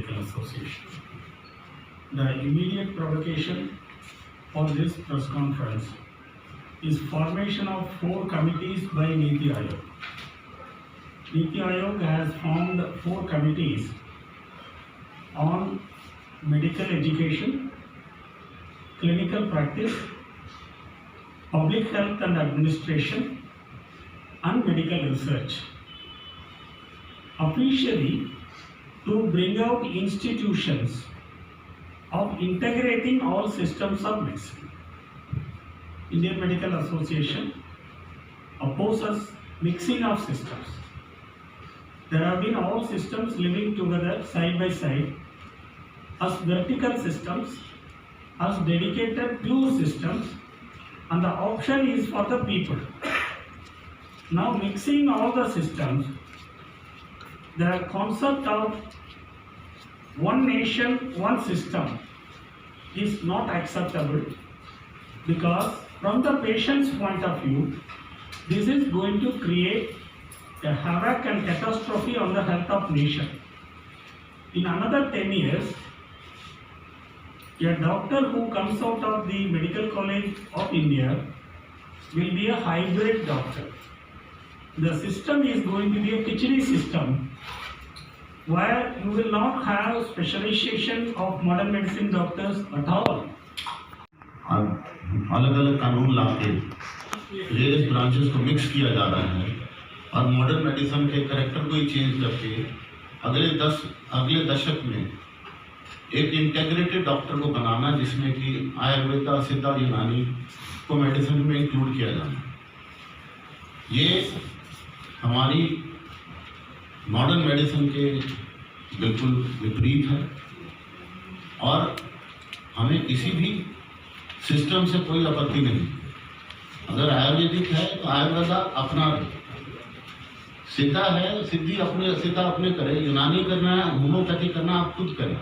Medical Association. The immediate provocation for this press conference is formation of 4 committees by Niti Aayog. Niti Aayog has formed 4 committees on medical education, clinical practice, public health and administration, and medical research. Officially, to bring out institutions of integrating all systems of medicine. Indian Medical Association opposes mixing of systems. There have been all systems living together side by side as vertical systems, as dedicated pure systems, and the option is for the people. Now mixing all the systems, the concept of one nation, one system is not acceptable, because from the patient's point of view, this is going to create a havoc and catastrophe on the health of nation. In another 10 years, a doctor who comes out of the Medical College of India will be a hybrid doctor. The system is going to be a khichdi system, where you will not have specialization of modern medicine doctors at all. अलग अलग कानून लाके various branches को mix किया जा रहा है और मॉडर्न मेडिसिन के करेक्टर को ही चेंज करके अगले दशक में एक इंटेग्रेटेड डॉक्टर को बनाना, जिसमें कि आयुर्वेदा, सिद्धा, यूनानी को मेडिसिन में इंक्लूड किया जाना। ये हमारी मॉडर्न मेडिसिन के बिल्कुल विपरीत है और हमें किसी भी सिस्टम से कोई आपत्ति नहीं। अगर आयुर्वेदिक है तो आयुर्वेदा अपना रहे, सिद्धा है सिद्धा अपने करे, यूनानी करना है, होम्योपैथी करना आप खुद करें,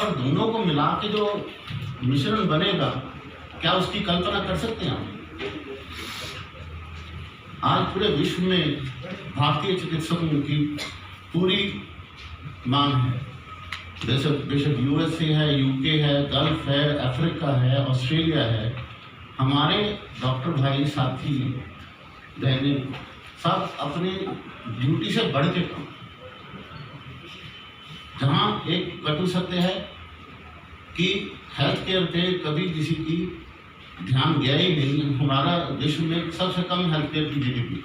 और दोनों को मिला के जो मिश्रण बनेगा, क्या उसकी कल्पना कर सकते हैं आप? आज पूरे विश्व में भारतीय चिकित्सकों की पूरी मांग है। बेशक यूएसए है, यूके है, गल्फ है, अफ्रीका है, ऑस्ट्रेलिया है, हमारे डॉक्टर भाई साथी बहने सब अपनी ड्यूटी से बढ़ के काम। जहाँ एक कटु सत्य है कि हेल्थ केयर पे कभी किसी की ध्यान गया ही नहीं। हमारा विश्व में सबसे कम हेल्थ केयर की जीडीपी,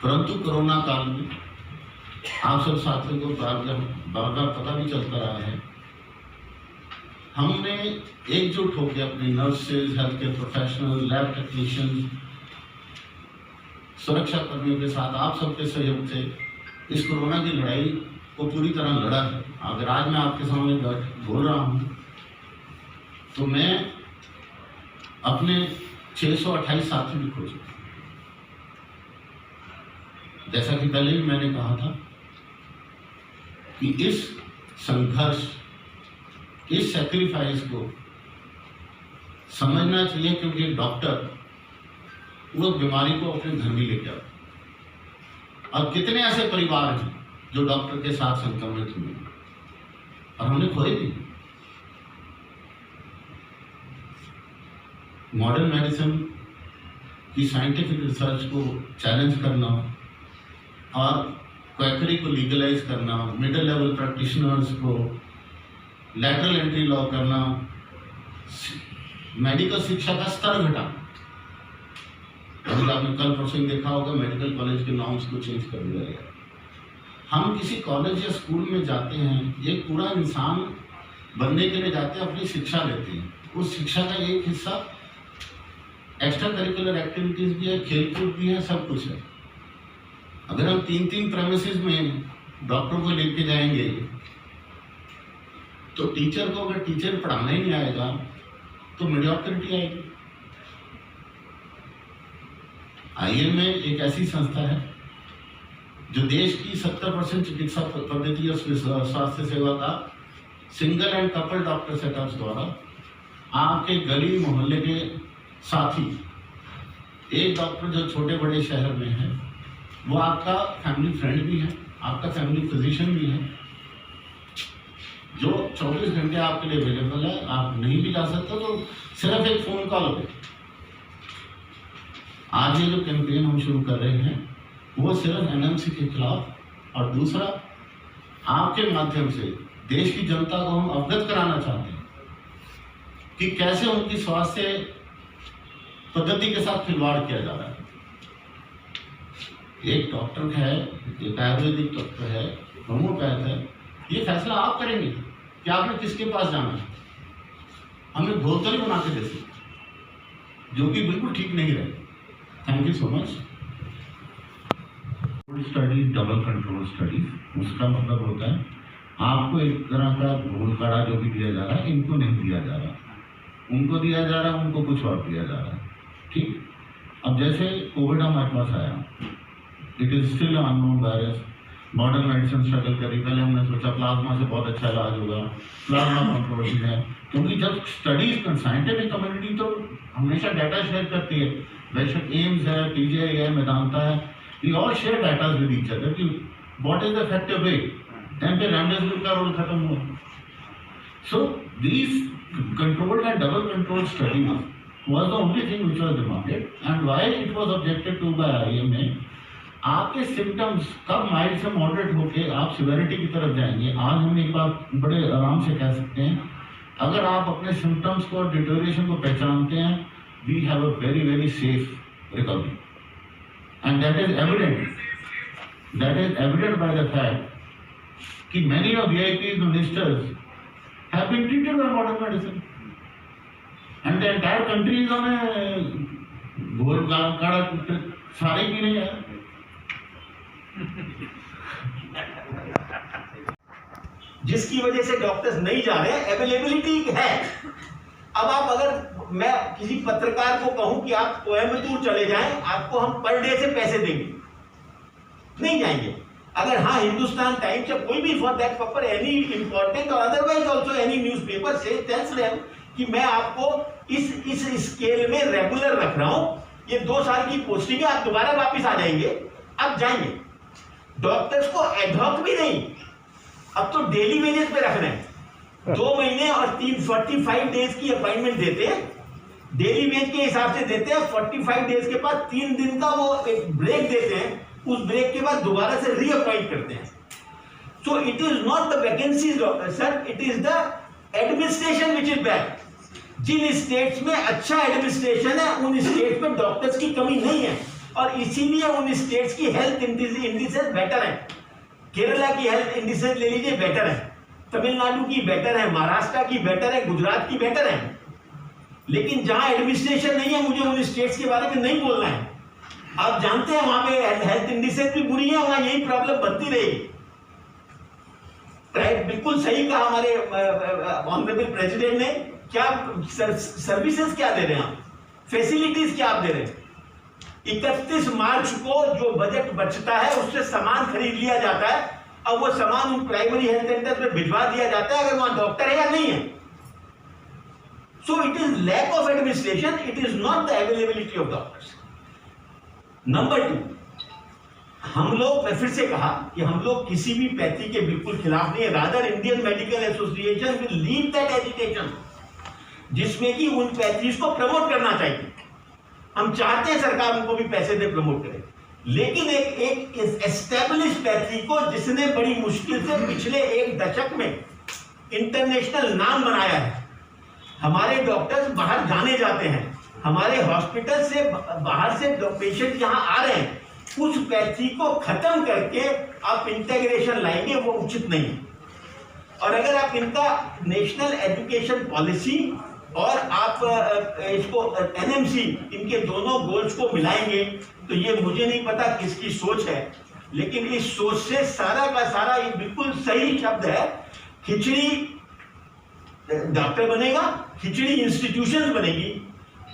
परंतु कोरोना काल में आप सब साथियों को बार बार पता भी चलता रहा है, हमने एकजुट होकर अपने nurses, health care professional, lab technician, सुरक्षा कर्मियों के साथ आप सबके सहयोग से इस कोरोना की लड़ाई को पूरी तरह लड़ा है। अगर आज मैं आपके सामने बोल रहा हूँ तो मैं अपने 628 साथी भी खो चुका। जैसा कि पहले भी मैंने कहा था कि इस संघर्ष, इस सैक्रिफाइस को समझना चाहिए, क्योंकि डॉक्टर वो बीमारी को अपने घर में लेके आता। और कितने ऐसे परिवार हैं जो डॉक्टर के साथ संक्रमित हुए और हमने खोए भी। मॉडर्न मेडिसिन की साइंटिफिक रिसर्च को चैलेंज करना और क्वैकरी को लीगलाइज करना, मिडिल लेवल प्रैक्टिशनर्स को लैटरल एंट्री लॉ करना, मेडिकल शिक्षा का स्तर घटाना। अभी आपने कल परसों देखा होगा मेडिकल कॉलेज के नॉर्म्स को चेंज कर दिया गया। हम किसी कॉलेज या स्कूल में जाते हैं, एक पूरा इंसान बनने के लिए जाते हैं, अपनी शिक्षा लेते हैं। उस शिक्षा का एक हिस्सा एक्स्ट्रा करिकुलर एक्टिविटीज भी है, खेलकूद भी है, सब कुछ है। अगर हम 3 प्रेमिसेस में डॉक्टर को लेके जाएंगे तो टीचर को, अगर टीचर पढ़ाना ही नहीं आएगा तो मीडियोक्रिटी आएगी। IIM एक ऐसी संस्था है जो देश की 70% चिकित्सा पद्धति और स्वास्थ्य सेवा का single and couple doctor setups द्वारा आपके गली मोहल्ले के साथी, एक डॉक्टर जो छोटे बड़े शहर में है, वो आपका फैमिली फ्रेंड भी है, आपका फैमिली फिजिशियन भी है, जो 24 घंटे आपके लिए अवेलेबल है। आप नहीं भी जा सकते तो सिर्फ एक फ़ोन कॉल पे। आज ये जो कैंपेन हम शुरू कर रहे हैं वो सिर्फ एनएमसी के खिलाफ, और दूसरा आपके माध्यम से देश की जनता को हम अवगत कराना चाहते हैं कि कैसे उनकी स्वास्थ्य पद्धति के साथ खिलवाड़ किया जा रहा है। एक डॉक्टर है, एक आयुर्वेदिक डॉक्टर है, होम्योपैथ है, ये फैसला आप करेंगे कि आपने किसके पास जाना है। हमें भोतल बना के दे सकते, जो कि बिल्कुल ठीक नहीं रहे। Thank you so much. Studies, double control studies, उसका मतलब होता है आपको एक तरह का घोल काढ़ा जो भी दिया जा रहा है, इनको नहीं दिया जा रहा, उनको दिया जा रहा है, उनको कुछ और दिया जा रहा है। ठीक, अब जैसे कोविड हमारे पास आया, it is still unknown virus. Modern medicine struggle करी, पहले हमने सोचा प्लाज्मा से बहुत अच्छा इलाज होगा, प्लाज्मा कंट्रोल है, क्योंकि जब स्टडीज साइंटिफिक कम्युनिटी तो हमेशा डाटा शेयर करती है, बेशक एम्स है, पीजीआई है, मेदांता है, we all share data with each other कि what is the effective way. Time पे रेमडेसिविर का रोल खत्म हुआ। So these controlled and double control studies was the only thing which was demanded, and why it was objected to by IMA। आपके symptoms कब mild से moderate होके आप severity की तरफ जाएंगे। आज हम एक बात बड़े आराम से कह सकते हैं, अगर आप अपने सिम्टम्स को और डिटोरेशन को पहचानते हैं, we have a very very safe recovery, and that is evident by the fact कि many of VIPs ministers have been treated by modern medicine, and the entire country is on a घोल काढ़ा सारे P रहे हैं। जिसकी वजह से doctors नहीं जा रहे हैं, अवेलेबिलिटी है। अब आप अगर मैं किसी पत्रकार को कहूं कि आप कोयम्बतूर चले जाएं, आपको हम पर डे से पैसे देंगे, नहीं जाएंगे। अगर हाँ हिंदुस्तान टाइम्स या कोई भी for that purpose any important और अदरवाइज आल्सो एनी न्यूज़पेपर से टेल्स देम कि मैं आपको इस स्केल में रेगुलर रख रहा हूं, ये 2 साल की पोस्टिंग है, आप दोबारा वापिस आ जाएंगे, आप जाएंगे। डॉक्टर्स को एडहॉक भी नहीं, अब तो डेली वेजेस पे रख रहे हैं। 2 महीने और 45 डेज की अपॉइंटमेंट देते हैं, डेली वेज के हिसाब से देते हैं। 45 डेज के बाद 3 दिन का वो एक ब्रेक देते हैं, उस ब्रेक के बाद दोबारा से रीअपॉइंट करते हैं। So it is not the vacancies sir, it is the administration which is bad. जिन स्टेट्स में अच्छा एडमिनिस्ट्रेशन है, उन स्टेट्स में डॉक्टर्स की कमी नहीं है, और इसीलिए उन स्टेट्स की हेल्थ इंडिसेस बेटर है। केरला की हेल्थ इंडिसेस ले लीजिए, बेटर है। तमिलनाडु की बेटर है, महाराष्ट्र की बेटर है, गुजरात की बेटर है। लेकिन जहां एडमिनिस्ट्रेशन नहीं है, मुझे उन स्टेट्स के बारे में नहीं बोलना है। आप जानते हैं वहां पे हेल्थ इंडिसेस भी बुरी है, वहां यही प्रॉब्लम बनती रहेगी। बिल्कुल सही कहा हमारे ऑनरेबल प्रेसिडेंट ने। क्या सर्विसेज क्या दे रहे हैं आप, फैसिलिटीज क्या आप दे रहे हैं? 31 मार्च को जो बजट बचता है उससे सामान खरीद लिया जाता है, अब वो सामान उन प्राइमरी हेल्थ सेंटर में भिजवा दिया जाता है, अगर वहां डॉक्टर है या नहीं है। So it is lack of administration, it is not the availability of doctors. Number 2, हम लोग, मैं फिर से कहा कि हम लोग किसी भी पैथी के बिल्कुल खिलाफ नहीं है। Rather Indian medical association will lead that education, जिसमें कि उन पैथीज को प्रमोट करना चाहिए। हम चाहते हैं सरकार उनको भी पैसे दे, प्रमोट करे, लेकिन एक एस्टेब्लिश पैथी को जिसने बड़ी मुश्किल से पिछले 1 दशक में इंटरनेशनल नाम बनाया है। हमारे डॉक्टर्स बाहर जाने जाते हैं, हमारे हॉस्पिटल से बाहर से पेशेंट यहां आ रहे हैं, उस पैथी को खत्म करके आप इंटीग्रेशन लाएंगे, वो उचित नहीं है। और अगर आप इनका नेशनल एजुकेशन पॉलिसी और आप इसको NMC, इनके दोनों गोल्स को मिलाएंगे, तो ये मुझे नहीं पता किसकी सोच है, लेकिन इस सोच से सारा का सारा ये बिल्कुल सही शब्द है। खिचड़ी डॉक्टर बनेगा, खिचड़ी इंस्टीट्यूशन बनेगी,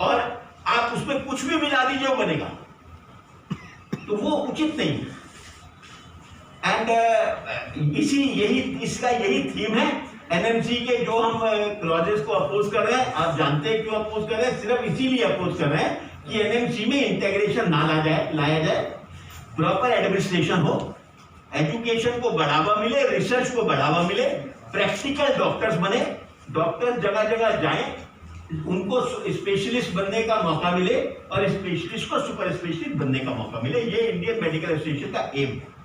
और आप उसमें कुछ भी मिला दीजिए वो बनेगा, तो वो उचित नहीं है। एंड इसका यही थीम है। NMC के जो हम क्लॉजेस को अपोज कर रहे हैं, आप जानते हैं क्यों अपोज कर रहे हैं, सिर्फ इसीलिए अपोज कर रहे हैं कि NMC में इंटीग्रेशन ना लाया जाए, प्रॉपर एडमिनिस्ट्रेशन हो, एजुकेशन को बढ़ावा मिले, रिसर्च को बढ़ावा मिले, प्रैक्टिकल डॉक्टर्स बने, डॉक्टर जगह जगह जाएं, उनको स्पेशलिस्ट बनने का मौका मिले और स्पेशलिस्ट को सुपर स्पेशलिस्ट बनने का मौका मिले। ये इंडियन मेडिकल एसोसिएशन का एम है।